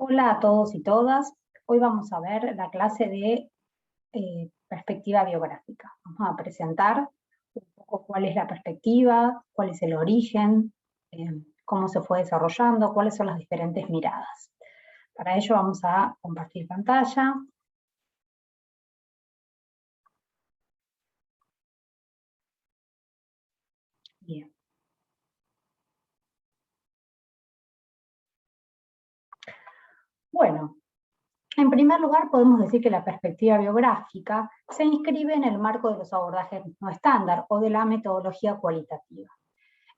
Hola a todos y todas. Hoy vamos a ver la clase de perspectiva biográfica. Vamos a presentar un poco cuál es la perspectiva, cuál es el origen, cómo se fue desarrollando, cuáles son las diferentes miradas. Para ello vamos a compartir pantalla. Bien. Bueno, en primer lugar podemos decir que la perspectiva biográfica se inscribe en el marco de los abordajes no estándar o de la metodología cualitativa.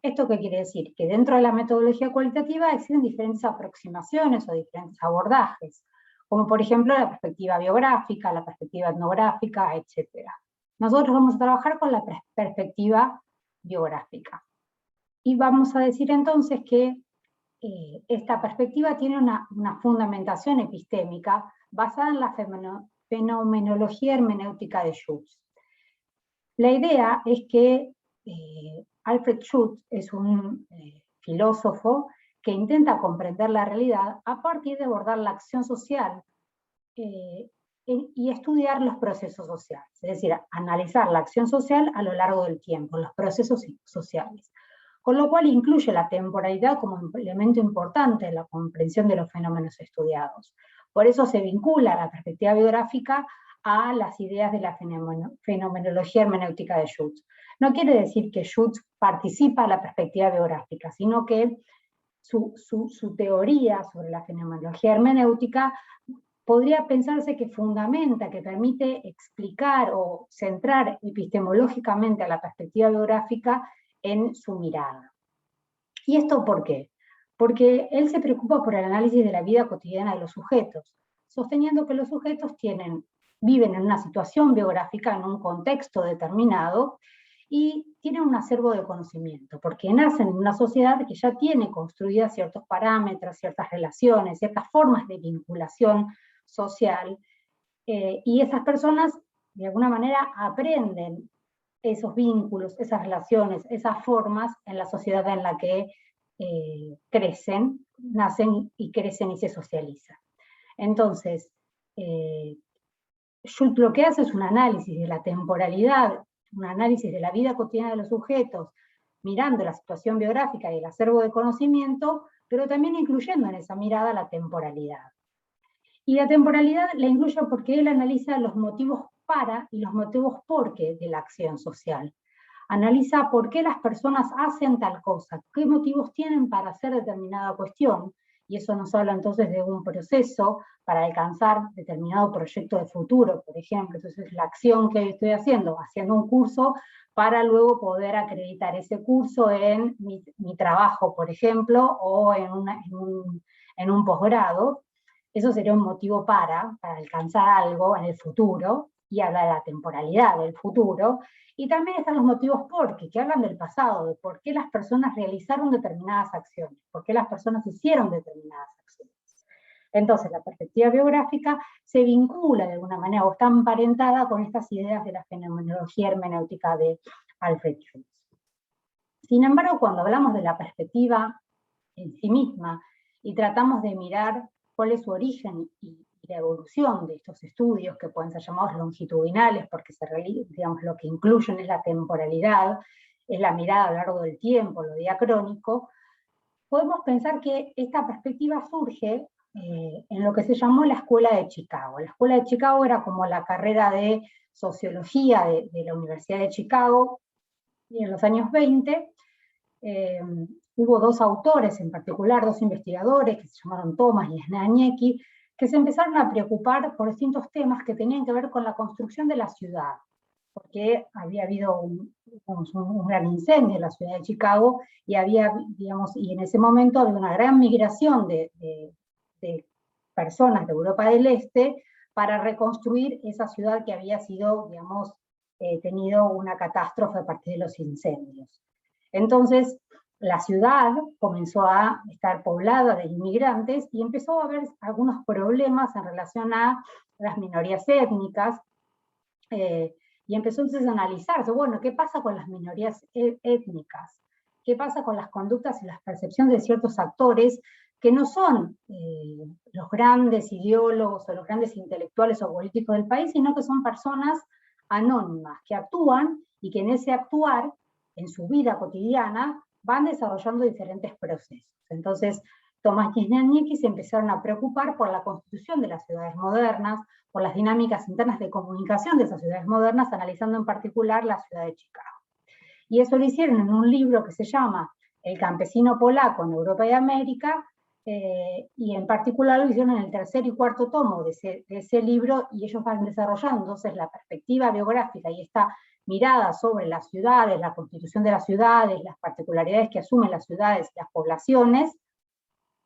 ¿Esto qué quiere decir? Que dentro de la metodología cualitativa existen diferentes aproximaciones o diferentes abordajes, como por ejemplo la perspectiva biográfica, la perspectiva etnográfica, etc. Nosotros vamos a trabajar con la perspectiva biográfica. Y vamos a decir entonces que esta perspectiva tiene una fundamentación epistémica basada en la fenomenología hermenéutica de Schutz. La idea es que Alfred Schutz es un filósofo que intenta comprender la realidad a partir de abordar la acción social y estudiar los procesos sociales, es decir, analizar la acción social a lo largo del tiempo, los procesos sociales, con lo cual incluye la temporalidad como un elemento importante en la comprensión de los fenómenos estudiados. Por eso se vincula la perspectiva biográfica a las ideas de la fenomenología hermenéutica de Schutz. No quiere decir que Schutz participa en la perspectiva biográfica, sino que su teoría sobre la fenomenología hermenéutica podría pensarse que fundamenta, que permite explicar o centrar epistemológicamente a la perspectiva biográfica en su mirada. ¿Y esto por qué? Porque él se preocupa por el análisis de la vida cotidiana de los sujetos, sosteniendo que los sujetos viven en una situación biográfica, en un contexto determinado, y tienen un acervo de conocimiento, porque nacen en una sociedad que ya tiene construidas ciertos parámetros, ciertas relaciones, ciertas formas de vinculación social, y esas personas de alguna manera aprenden esos vínculos, esas relaciones, esas formas en la sociedad en la que crecen, nacen y crecen y se socializan. Entonces, Schultz lo que hace es un análisis de la temporalidad, un análisis de la vida cotidiana de los sujetos, mirando la situación biográfica y el acervo de conocimiento, pero también incluyendo en esa mirada la temporalidad. Y la temporalidad la incluye porque él analiza los motivos para y los motivos por qué de la acción social. Analiza por qué las personas hacen tal cosa, qué motivos tienen para hacer determinada cuestión, y eso nos habla entonces de un proceso para alcanzar determinado proyecto de futuro, por ejemplo. Entonces la acción que estoy haciendo un curso para luego poder acreditar ese curso en mi trabajo, por ejemplo, o en un posgrado. Eso sería un motivo para alcanzar algo en el futuro, y habla de la temporalidad del futuro. Y también están los motivos que hablan del pasado, de por qué las personas realizaron determinadas acciones, por qué las personas hicieron determinadas acciones. Entonces, la perspectiva biográfica se vincula de alguna manera o está emparentada con estas ideas de la fenomenología hermenéutica de Alfred Schutz. Sin embargo, cuando hablamos de la perspectiva en sí misma y tratamos de mirar cuál es su origen y la evolución de estos estudios, que pueden ser llamados longitudinales, porque digamos, lo que incluyen es la temporalidad, es la mirada a lo largo del tiempo, lo diacrónico, podemos pensar que esta perspectiva surge en lo que se llamó la Escuela de Chicago. La Escuela de Chicago era como la carrera de sociología de la Universidad de Chicago, y en los años 20 hubo dos autores en particular, dos investigadores que se llamaron Thomas y Sneanicki, que se empezaron a preocupar por distintos temas que tenían que ver con la construcción de la ciudad, porque había habido un gran incendio en la ciudad de Chicago y y en ese momento había una gran migración de personas de Europa del Este para reconstruir esa ciudad que había sido, tenido una catástrofe a partir de los incendios. Entonces, la ciudad comenzó a estar poblada de inmigrantes y empezó a haber algunos problemas en relación a las minorías étnicas, y empezó entonces a analizarse, bueno, ¿qué pasa con las minorías étnicas? ¿Qué pasa con las conductas y las percepciones de ciertos actores que no son los grandes ideólogos o los grandes intelectuales o políticos del país, sino que son personas anónimas que actúan y que en ese actuar, en su vida cotidiana, van desarrollando diferentes procesos. Entonces, Tomás y Snaniecki se empezaron a preocupar por la constitución de las ciudades modernas, por las dinámicas internas de comunicación de esas ciudades modernas, analizando en particular la ciudad de Chicago. Y eso lo hicieron en un libro que se llama El campesino polaco en Europa y América, y en particular lo hicieron en el tercer y cuarto tomo de ese libro, y ellos van desarrollando entonces la perspectiva biográfica y esta mirada sobre las ciudades, la constitución de las ciudades, las particularidades que asumen las ciudades y las poblaciones,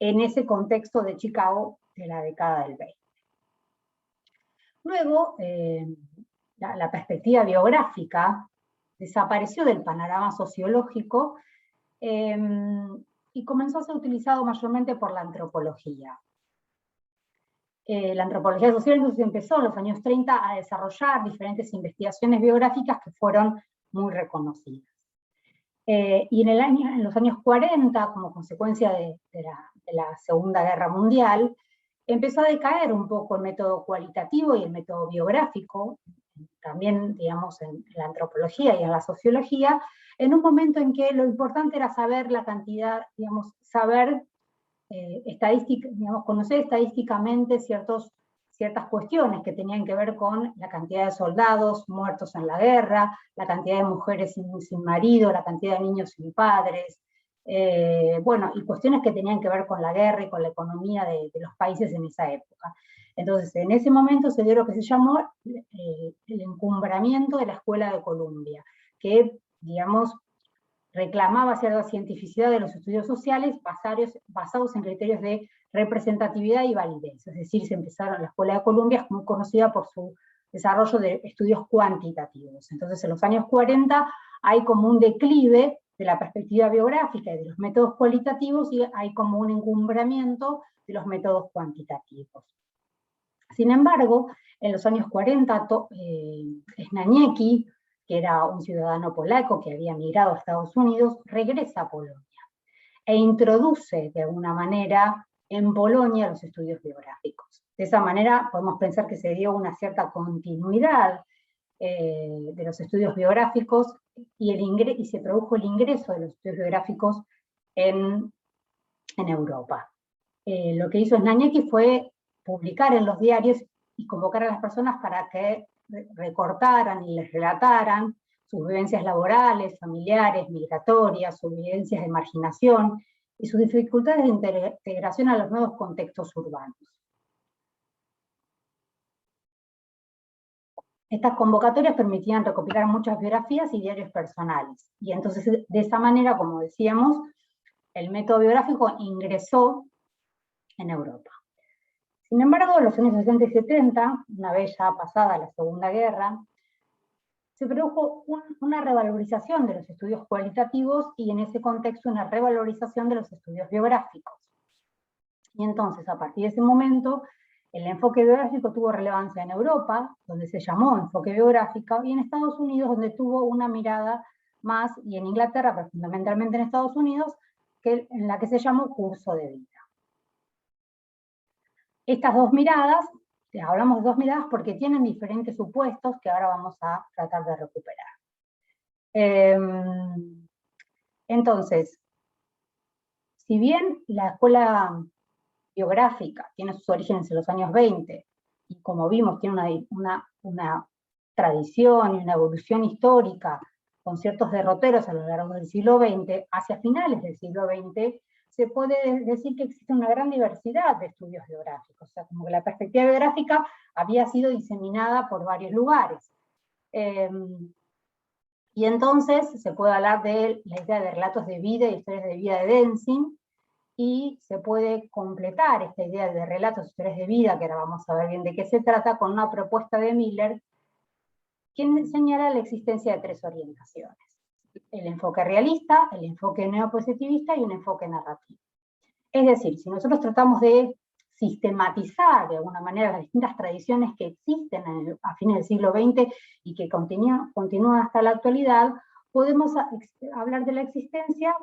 en ese contexto de Chicago de la década del 20. Luego, la perspectiva biográfica desapareció del panorama sociológico y comenzó a ser utilizado mayormente por la antropología. La antropología social entonces empezó en los años 30 a desarrollar diferentes investigaciones biográficas que fueron muy reconocidas. Y en los años 40, como consecuencia de la Segunda Guerra Mundial, empezó a decaer un poco el método cualitativo y el método biográfico, también, digamos, en la antropología y en la sociología, en un momento en que lo importante era saber la cantidad, digamos, saber digamos, conocer estadísticamente ciertas cuestiones que tenían que ver con la cantidad de soldados muertos en la guerra, la cantidad de mujeres sin marido, la cantidad de niños sin padres, bueno, y cuestiones que tenían que ver con la guerra y con la economía de los países en esa época. Entonces, en ese momento se dio lo que se llamó el encumbramiento de la Escuela de Columbia, que, digamos, reclamaba cierta cientificidad de los estudios sociales basados en criterios de representatividad y validez. Es decir, la Escuela de Columbia es muy conocida por su desarrollo de estudios cuantitativos. Entonces, en los años 40 hay como un declive de la perspectiva biográfica y de los métodos cualitativos, y hay como un encumbramiento de los métodos cuantitativos. Sin embargo, en los años 40, Snaniecki, que era un ciudadano polaco que había migrado a Estados Unidos, regresa a Polonia e introduce de alguna manera en Polonia los estudios biográficos. De esa manera podemos pensar que se dio una cierta continuidad de los estudios biográficos y se produjo el ingreso de los estudios biográficos en Europa. Lo que hizo Snaniecki fue publicar en los diarios y convocar a las personas para que recortaran y les relataran sus vivencias laborales, familiares, migratorias, sus vivencias de marginación y sus dificultades de integración a los nuevos contextos urbanos. Estas convocatorias permitían recopilar muchas biografías y diarios personales, y entonces de esa manera, como decíamos, el método biográfico ingresó en Europa. Sin embargo, en los años 60 y 70, una vez ya pasada la Segunda Guerra, se produjo una revalorización de los estudios cualitativos y en ese contexto una revalorización de los estudios biográficos. Y entonces, a partir de ese momento, el enfoque biográfico tuvo relevancia en Europa, donde se llamó enfoque biográfico, y en Estados Unidos, donde tuvo una mirada más, y en Inglaterra, pero fundamentalmente en Estados Unidos, en la que se llamó curso de vida. Estas dos miradas, hablamos de dos miradas porque tienen diferentes supuestos que ahora vamos a tratar de recuperar. Entonces, si bien la escuela biográfica tiene sus orígenes en los años 20, y como vimos tiene una tradición y una evolución histórica con ciertos derroteros a lo largo del siglo XX, hacia finales del siglo XX, se puede decir que existe una gran diversidad de estudios biográficos, o sea, como que la perspectiva biográfica había sido diseminada por varios lugares. Y entonces se puede hablar de la idea de relatos de vida y historias de vida de Denzin, y se puede completar esta idea de relatos y historias de vida, que ahora vamos a ver bien de qué se trata, con una propuesta de Miller, quien señala la existencia de tres orientaciones: el enfoque realista, el enfoque neopositivista y un enfoque narrativo. Es decir, si nosotros tratamos de sistematizar de alguna manera las distintas tradiciones que existen a fines del siglo XX y que continúan hasta la actualidad, podemos hablar de la existencia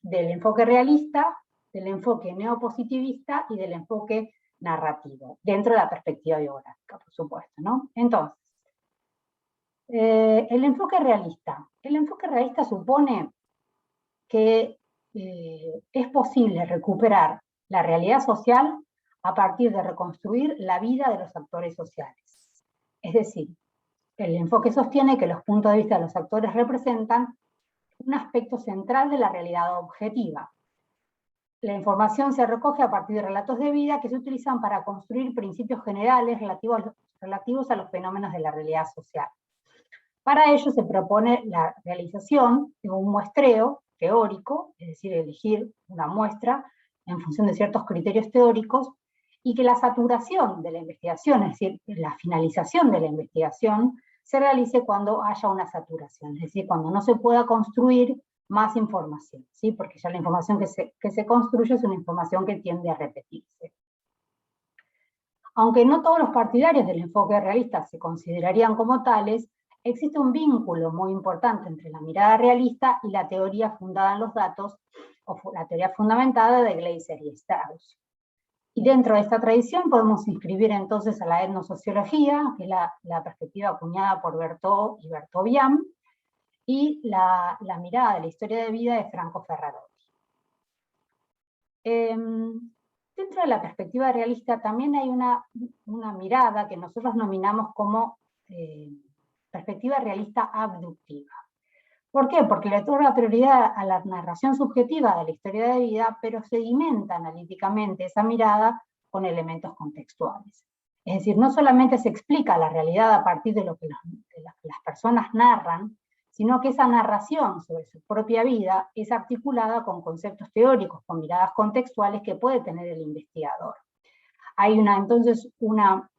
del enfoque realista, del enfoque neopositivista y del enfoque narrativo, dentro de la perspectiva biográfica, por supuesto, ¿no? Entonces, el enfoque realista. El enfoque realista supone que es posible recuperar la realidad social a partir de reconstruir la vida de los actores sociales. Es decir, el enfoque sostiene que los puntos de vista de los actores representan un aspecto central de la realidad objetiva. La información se recoge a partir de relatos de vida que se utilizan para construir principios generales relativos a los fenómenos de la realidad social. Para ello se propone la realización de un muestreo teórico, es decir, elegir una muestra en función de ciertos criterios teóricos, y que la saturación de la investigación, es decir, la finalización de la investigación, se realice cuando haya una saturación, es decir, cuando no se pueda construir más información, ¿sí? Porque ya la información que se construye es una información que tiende a repetirse. Aunque no todos los partidarios del enfoque realista se considerarían como tales, existe un vínculo muy importante entre la mirada realista y la teoría fundada en los datos, o la teoría fundamentada de Gleiser y Strauss. Y dentro de esta tradición podemos inscribir entonces a la etnosociología, que es la perspectiva acuñada por Berthaud y Berthaud-Biam, y la mirada de la historia de vida de Franco Ferrarotti. Dentro de la perspectiva realista también hay una mirada que nosotros nominamos como perspectiva realista abductiva. ¿Por qué? Porque le otorga prioridad a la narración subjetiva de la historia de vida, pero sedimenta analíticamente esa mirada con elementos contextuales. Es decir, no solamente se explica la realidad a partir de lo que las personas narran, sino que esa narración sobre su propia vida es articulada con conceptos teóricos, con miradas contextuales que puede tener el investigador. Hay entonces una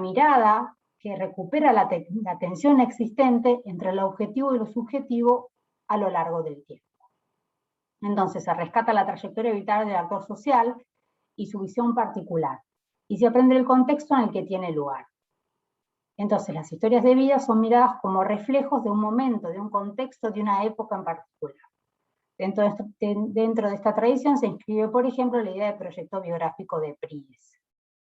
mirada que recupera la tensión existente entre lo objetivo y lo subjetivo a lo largo del tiempo. Entonces se rescata la trayectoria vital del actor social y su visión particular, y se aprende el contexto en el que tiene lugar. Entonces las historias de vida son miradas como reflejos de un momento, de un contexto, de una época en particular. Dentro de esta tradición se inscribe, por ejemplo, la idea de proyecto biográfico de Pries.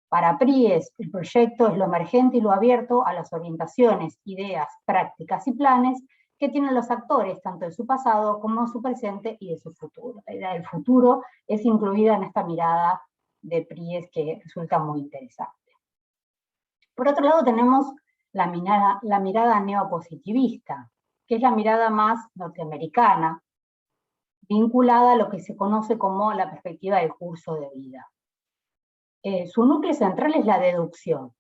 Para Pries, el proyecto es lo emergente y lo abierto a las orientaciones, ideas, prácticas y planes que tienen los actores, tanto de su pasado como de su presente y de su futuro. La idea del futuro es incluida en esta mirada de Pries que resulta muy interesante. Por otro lado tenemos la mirada neopositivista, que es la mirada más norteamericana, vinculada a lo que se conoce como la perspectiva del curso de vida. Su núcleo central es la deducción,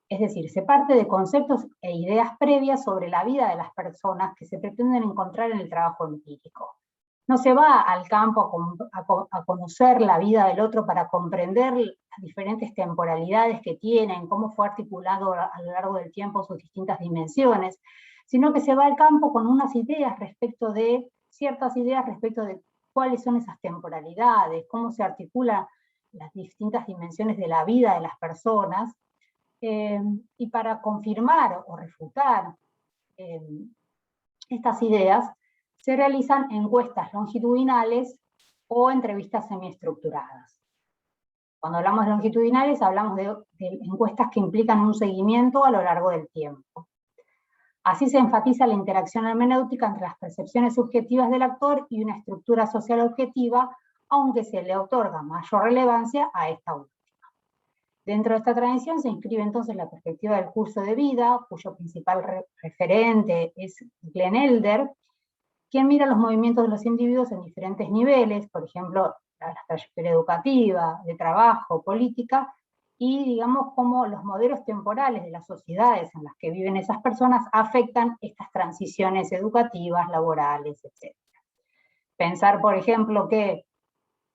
es decir, se parte de conceptos e ideas previas sobre la vida de las personas que se pretenden encontrar en el trabajo empírico. No se va al campo a conocer la vida del otro para comprender las diferentes temporalidades que tienen, cómo fue articulado a lo largo del tiempo sus distintas dimensiones, sino que se va al campo con unas ideas ciertas ideas respecto de cuáles son esas temporalidades, cómo se articulan las distintas dimensiones de la vida de las personas, y para confirmar o refutar estas ideas, se realizan encuestas longitudinales o entrevistas semiestructuradas. Cuando hablamos de longitudinales, hablamos de encuestas que implican un seguimiento a lo largo del tiempo. Así se enfatiza la interacción hermenéutica entre las percepciones subjetivas del actor y una estructura social objetiva, aunque se le otorga mayor relevancia a esta última. Dentro de esta tradición se inscribe entonces la perspectiva del curso de vida, cuyo principal referente es Glenn Elder, quien mira los movimientos de los individuos en diferentes niveles, por ejemplo, la trayectoria educativa, de trabajo, política, y digamos cómo los modelos temporales de las sociedades en las que viven esas personas afectan estas transiciones educativas, laborales, etc. Pensar, por ejemplo, que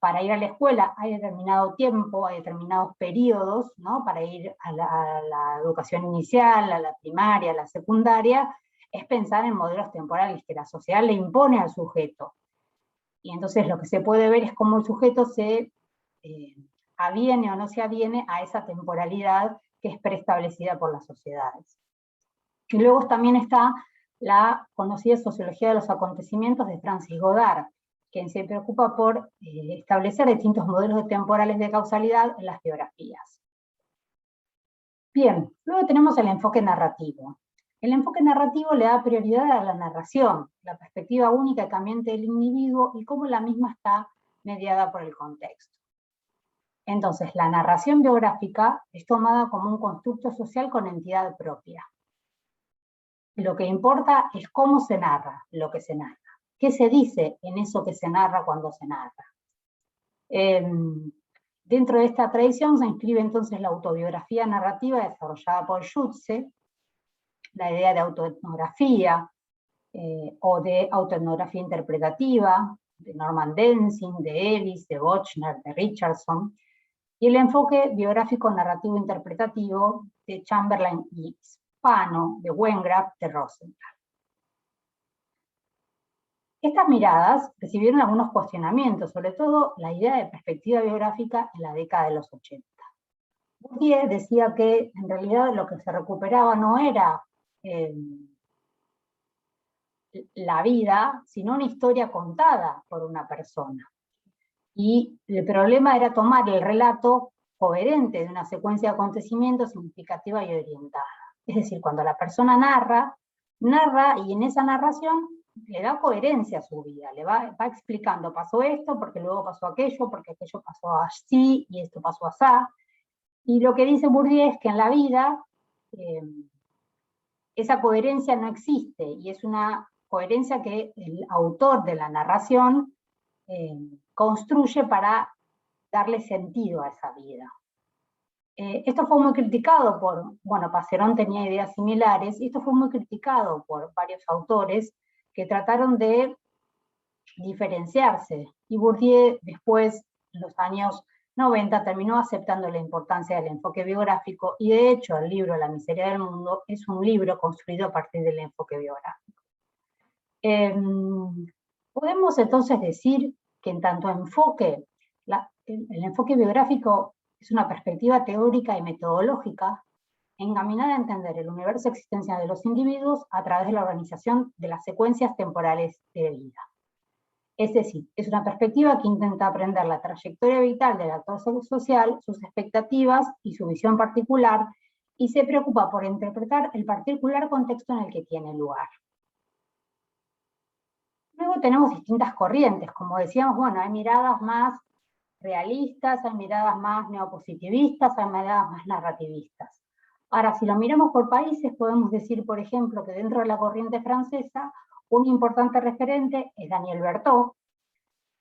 para ir a la escuela hay determinado tiempo, hay determinados periodos, ¿no? Para ir a la educación inicial, a la primaria, a la secundaria, es pensar en modelos temporales que la sociedad le impone al sujeto. Y entonces lo que se puede ver es cómo el sujeto se aviene o no se aviene a esa temporalidad que es preestablecida por las sociedades. Y luego también está la conocida sociología de los acontecimientos de Francis Godard, quien se preocupa por establecer distintos modelos temporales de causalidad en las biografías. Bien, luego tenemos el enfoque narrativo. El enfoque narrativo le da prioridad a la narración, la perspectiva única y cambiante del individuo y cómo la misma está mediada por el contexto. Entonces, la narración biográfica es tomada como un constructo social con entidad propia. Lo que importa es cómo se narra lo que se narra. ¿Qué se dice en eso que se narra cuando se narra? Dentro de esta tradición se inscribe entonces la autobiografía narrativa desarrollada por Schutze, la idea de autoetnografía o de autoetnografía interpretativa, de Norman Denzing, de Ellis, de Bochner, de Richardson, y el enfoque biográfico narrativo interpretativo de Chamberlain y Spano, de Wengraf, de Rosenthal. Estas miradas recibieron algunos cuestionamientos, sobre todo la idea de perspectiva biográfica en la década de los 80. Bourdieu decía que en realidad lo que se recuperaba no era la vida, sino una historia contada por una persona. Y el problema era tomar el relato coherente de una secuencia de acontecimientos significativa y orientada. Es decir, cuando la persona narra y en esa narración le da coherencia a su vida, le va explicando, pasó esto, porque luego pasó aquello, porque aquello pasó así, y esto pasó así. Y lo que dice Bourdieu es que en la vida esa coherencia no existe, y es una coherencia que el autor de la narración construye para darle sentido a esa vida. Esto fue muy criticado Passerón tenía ideas similares, y esto fue muy criticado por varios autores que trataron de diferenciarse, y Bourdieu después, en los años 90, terminó aceptando la importancia del enfoque biográfico, y de hecho el libro La miseria del mundo es un libro construido a partir del enfoque biográfico. Podemos entonces decir que en tanto enfoque, el enfoque biográfico es una perspectiva teórica y metodológica encaminada a entender el universo existencial de los individuos a través de la organización de las secuencias temporales de vida. Es decir, es una perspectiva que intenta aprender la trayectoria vital del actor social, sus expectativas y su visión particular, y se preocupa por interpretar el particular contexto en el que tiene lugar. Luego tenemos distintas corrientes, como decíamos, hay miradas más realistas, hay miradas más neopositivistas, hay miradas más narrativistas. Ahora, si lo miramos por países, podemos decir, por ejemplo, que dentro de la corriente francesa, un importante referente es Daniel Berthaud,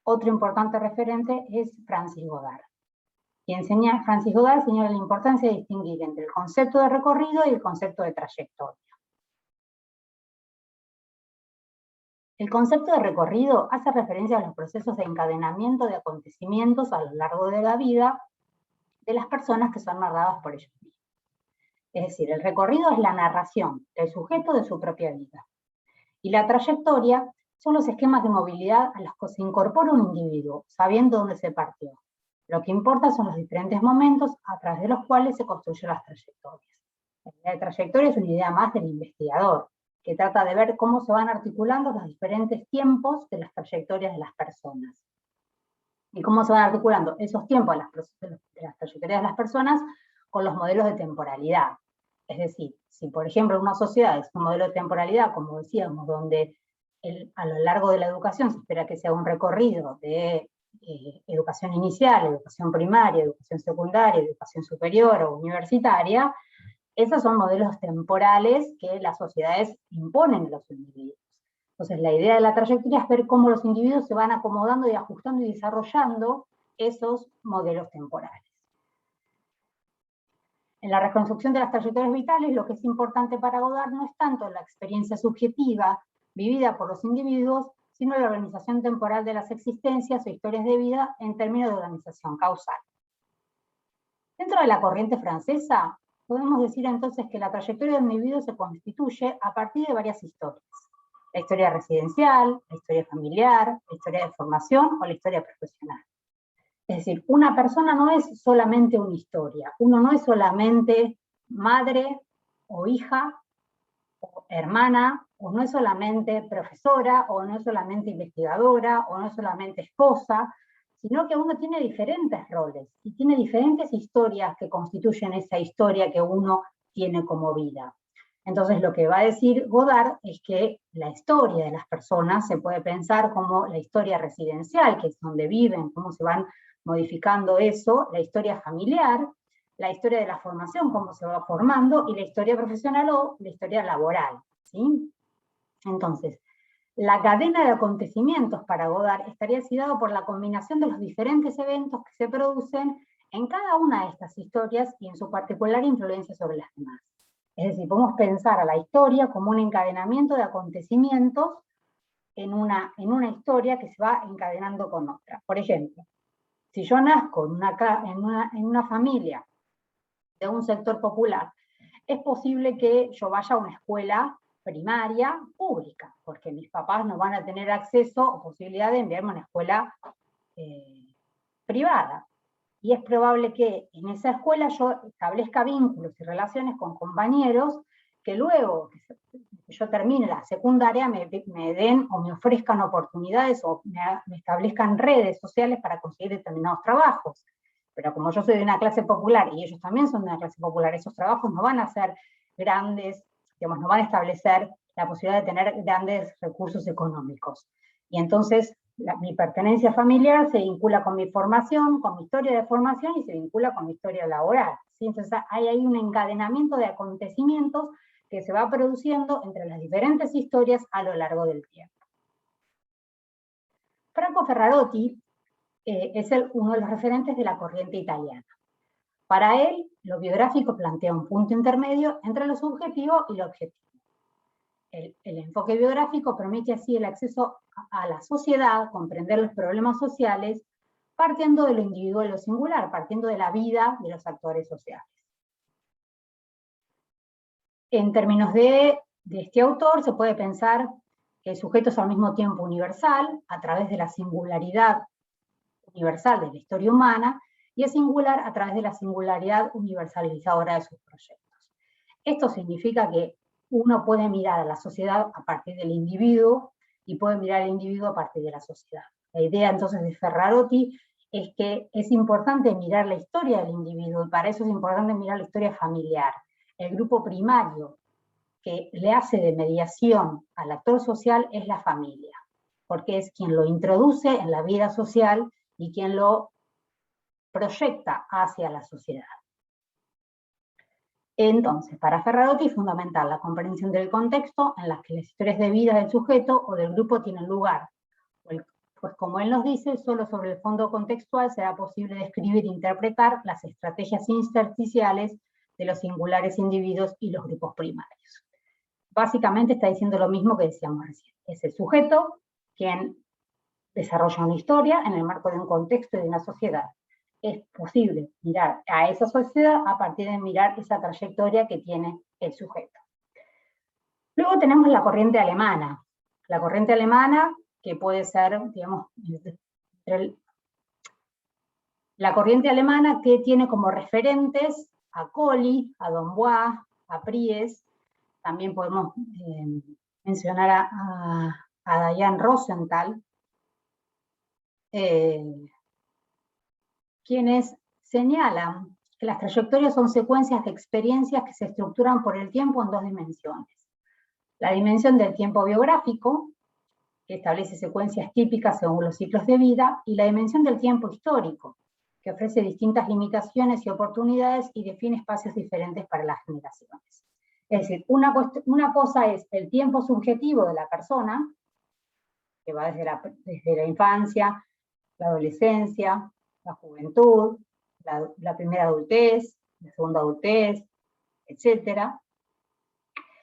otro importante referente es Francis Godard. Francis Godard señala la importancia de distinguir entre el concepto de recorrido y el concepto de trayectoria. El concepto de recorrido hace referencia a los procesos de encadenamiento de acontecimientos a lo largo de la vida de las personas que son narradas por ellos mismos. Es decir, el recorrido es la narración del sujeto de su propia vida. Y la trayectoria son los esquemas de movilidad a los que se incorpora un individuo, sabiendo dónde se partió. Lo que importa son los diferentes momentos a través de los cuales se construyen las trayectorias. La idea de trayectoria es una idea más del investigador, que trata de ver cómo se van articulando los diferentes tiempos de las trayectorias de las personas. Y cómo se van articulando esos tiempos de las trayectorias de las personas con los modelos de temporalidad. Es decir, si por ejemplo una sociedad es un modelo de temporalidad, como decíamos, donde a lo largo de la educación se espera que sea un recorrido de educación inicial, educación primaria, educación secundaria, educación superior o universitaria, esos son modelos temporales que las sociedades imponen a los individuos. Entonces, la idea de la trayectoria es ver cómo los individuos se van acomodando y ajustando y desarrollando esos modelos temporales. En la reconstrucción de las trayectorias vitales, lo que es importante para Godard no es tanto la experiencia subjetiva vivida por los individuos, sino la organización temporal de las existencias o historias de vida en términos de organización causal. Dentro de la corriente francesa, podemos decir entonces que la trayectoria del individuo se constituye a partir de varias historias. La historia residencial, la historia familiar, la historia de formación o la historia profesional. Es decir, una persona no es solamente una historia, uno no es solamente madre o hija o hermana, o no es solamente profesora, o no es solamente investigadora, o no es solamente esposa, sino que uno tiene diferentes roles y tiene diferentes historias que constituyen esa historia que uno tiene como vida. Entonces lo que va a decir Godard es que la historia de las personas se puede pensar como la historia residencial, que es donde viven, cómo se van modificando eso, la historia familiar, la historia de la formación, cómo se va formando, y la historia profesional o la historia laboral, ¿sí? Entonces, la cadena de acontecimientos para Godard estaría dado por la combinación de los diferentes eventos que se producen en cada una de estas historias y en su particular influencia sobre las demás. Es decir, podemos pensar a la historia como un encadenamiento de acontecimientos en una historia que se va encadenando con otra. Por ejemplo, si yo nazco en una familia de un sector popular, es posible que yo vaya a una escuela primaria pública, porque mis papás no van a tener acceso o posibilidad de enviarme a una escuela privada. Y es probable que en esa escuela yo establezca vínculos y relaciones con compañeros que luego que yo termine la secundaria me den o me ofrezcan oportunidades o me establezcan redes sociales para conseguir determinados trabajos. Pero como yo soy de una clase popular y ellos también son de una clase popular, esos trabajos no van a ser grandes, digamos, no van a establecer la posibilidad de tener grandes recursos económicos. Y entonces mi pertenencia familiar se vincula con mi formación, con mi historia de formación y se vincula con mi historia laboral, ¿sí? Entonces hay ahí un encadenamiento de acontecimientos que se va produciendo entre las diferentes historias a lo largo del tiempo. Franco Ferrarotti es uno de los referentes de la corriente italiana. Para él, lo biográfico plantea un punto intermedio entre lo subjetivo y lo objetivo. El enfoque biográfico permite así el acceso a la sociedad, comprender los problemas sociales, partiendo de lo individual y lo singular, partiendo de la vida de los actores sociales. En términos de este autor, se puede pensar que el sujeto es al mismo tiempo universal, a través de la singularidad universal de la historia humana, y es singular a través de la singularidad universalizadora de sus proyectos. Esto significa que uno puede mirar a la sociedad a partir del individuo y puede mirar al individuo a partir de la sociedad. La idea entonces de Ferrarotti es que es importante mirar la historia del individuo y para eso es importante mirar la historia familiar. El grupo primario que le hace de mediación al actor social es la familia, porque es quien lo introduce en la vida social y quien lo proyecta hacia la sociedad. Entonces, para Ferrarotti es fundamental la comprensión del contexto en las que las historias de vida del sujeto o del grupo tienen lugar, pues como él nos dice, solo sobre el fondo contextual será posible describir e interpretar las estrategias intersticiales de los singulares individuos y los grupos primarios. Básicamente está diciendo lo mismo que decíamos recién. Es el sujeto quien desarrolla una historia en el marco de un contexto y de una sociedad. Es posible mirar a esa sociedad a partir de mirar esa trayectoria que tiene el sujeto. Luego tenemos la corriente alemana. La corriente alemana, que puede ser, digamos, la corriente alemana que tiene como referentes a Colli, a Dombois, a Pries. También podemos mencionar a Diane Rosenthal, quienes señalan que las trayectorias son secuencias de experiencias que se estructuran por el tiempo en dos dimensiones. La dimensión del tiempo biográfico, que establece secuencias típicas según los ciclos de vida, y la dimensión del tiempo histórico, que ofrece distintas limitaciones y oportunidades y define espacios diferentes para las generaciones. Es decir, una cosa es el tiempo subjetivo de la persona, que va desde la infancia, la adolescencia, la juventud, la primera adultez, la segunda adultez, etc.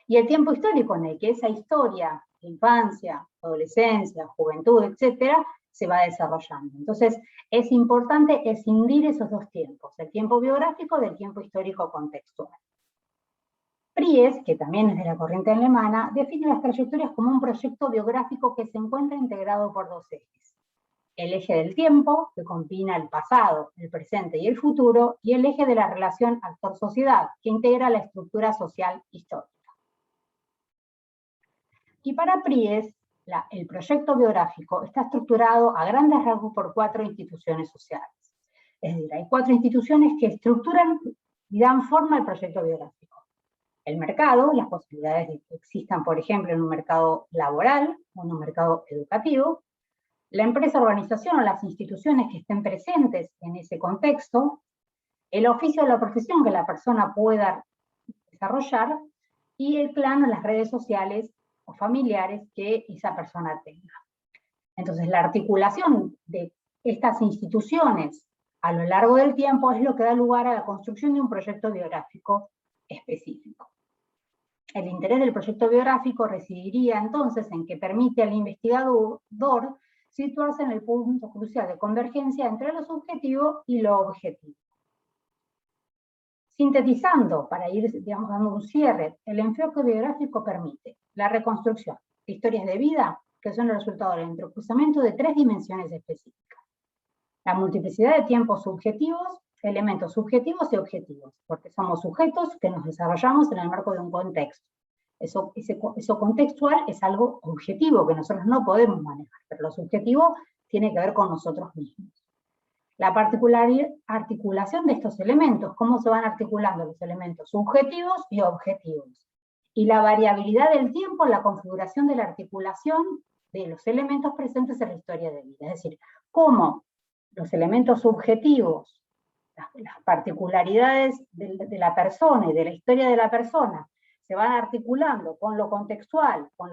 Y el tiempo histórico en el que esa historia de infancia, adolescencia, juventud, etc., se va desarrollando. Entonces, es importante escindir esos dos tiempos, el tiempo biográfico del tiempo histórico contextual. Pries, que también es de la corriente alemana, define las trayectorias como un proyecto biográfico que se encuentra integrado por dos ejes. El eje del tiempo, que combina el pasado, el presente y el futuro, y el eje de la relación actor-sociedad, que integra la estructura social histórica. Y para Pries, el proyecto biográfico está estructurado a grandes rasgos por 4 instituciones sociales. Es decir, hay 4 instituciones que estructuran y dan forma al proyecto biográfico. El mercado, las posibilidades de que existan, por ejemplo, en un mercado laboral o en un mercado educativo. La empresa, organización o las instituciones que estén presentes en ese contexto. El oficio o la profesión que la persona pueda desarrollar. Y el clan o las redes sociales o familiares que esa persona tenga. Entonces, la articulación de estas instituciones a lo largo del tiempo es lo que da lugar a la construcción de un proyecto biográfico específico. El interés del proyecto biográfico residiría entonces en que permite al investigador situarse en el punto crucial de convergencia entre lo subjetivo y lo objetivo. Sintetizando, para ir, digamos, dando un cierre, el enfoque biográfico permite la reconstrucción de historias de vida que son el resultado del entrecruzamiento de 3 dimensiones específicas. La multiplicidad de tiempos subjetivos, elementos subjetivos y objetivos, porque somos sujetos que nos desarrollamos en el marco de un contexto. Eso contextual es algo objetivo que nosotros no podemos manejar, pero lo subjetivo tiene que ver con nosotros mismos. La particular articulación de estos elementos, cómo se van articulando los elementos subjetivos y objetivos. Y la variabilidad del tiempo en la configuración de la articulación de los elementos presentes en la historia de vida. Es decir, cómo los elementos subjetivos, las particularidades de la persona y de la historia de la persona, se van articulando con lo contextual, con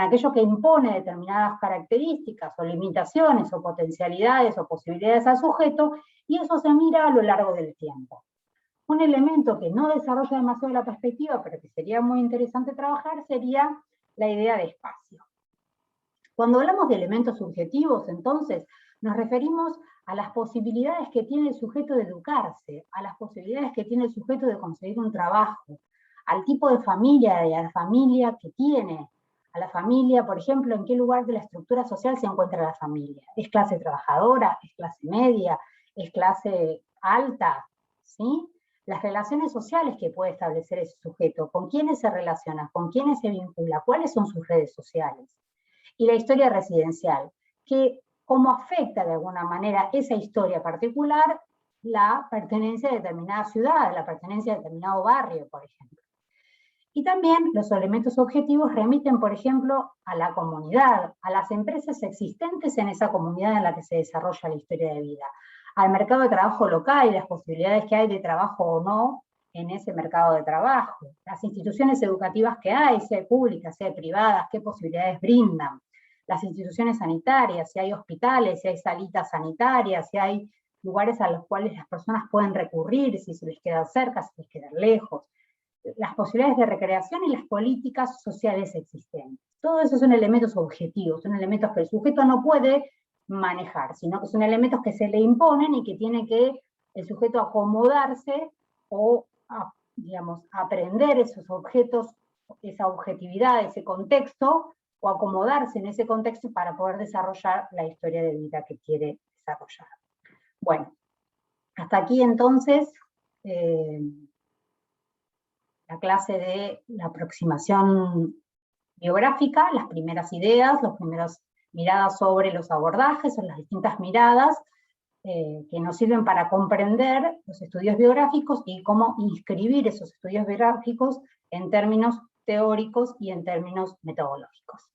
aquello que impone determinadas características o limitaciones o potencialidades o posibilidades al sujeto, y eso se mira a lo largo del tiempo. Un elemento que no desarrolla demasiado la perspectiva, pero que sería muy interesante trabajar, sería la idea de espacio. Cuando hablamos de elementos subjetivos, entonces, nos referimos a las posibilidades que tiene el sujeto de educarse, a las posibilidades que tiene el sujeto de conseguir un trabajo, al tipo de familia y a la familia que tiene, a la familia, por ejemplo, en qué lugar de la estructura social se encuentra la familia. ¿Es clase trabajadora? ¿Es clase media? ¿Es clase alta? ¿Sí? Las relaciones sociales que puede establecer ese sujeto, con quiénes se relaciona, con quiénes se vincula, cuáles son sus redes sociales. Y la historia residencial, que cómo afecta de alguna manera esa historia particular la pertenencia a determinada ciudad, la pertenencia a determinado barrio, por ejemplo. Y también los elementos objetivos remiten, por ejemplo, a la comunidad, a las empresas existentes en esa comunidad en la que se desarrolla la historia de vida, al mercado de trabajo local y las posibilidades que hay de trabajo o no en ese mercado de trabajo, las instituciones educativas que hay, sea públicas, sea privadas, qué posibilidades brindan, las instituciones sanitarias, si hay hospitales, si hay salitas sanitarias, si hay lugares a los cuales las personas pueden recurrir, si se les queda cerca, si se les queda lejos, las posibilidades de recreación y las políticas sociales existentes. Todo eso son elementos objetivos, son elementos que el sujeto no puede manejar, sino que son elementos que se le imponen y que tiene que el sujeto acomodarse o, digamos, aprender esos objetos, esa objetividad, ese contexto, o acomodarse en ese contexto para poder desarrollar la historia de vida que quiere desarrollar. Bueno, hasta aquí entonces la clase de la aproximación biográfica, las primeras ideas, las primeras miradas sobre los abordajes, o las distintas miradas que nos sirven para comprender los estudios biográficos y cómo inscribir esos estudios biográficos en términos teóricos y en términos metodológicos.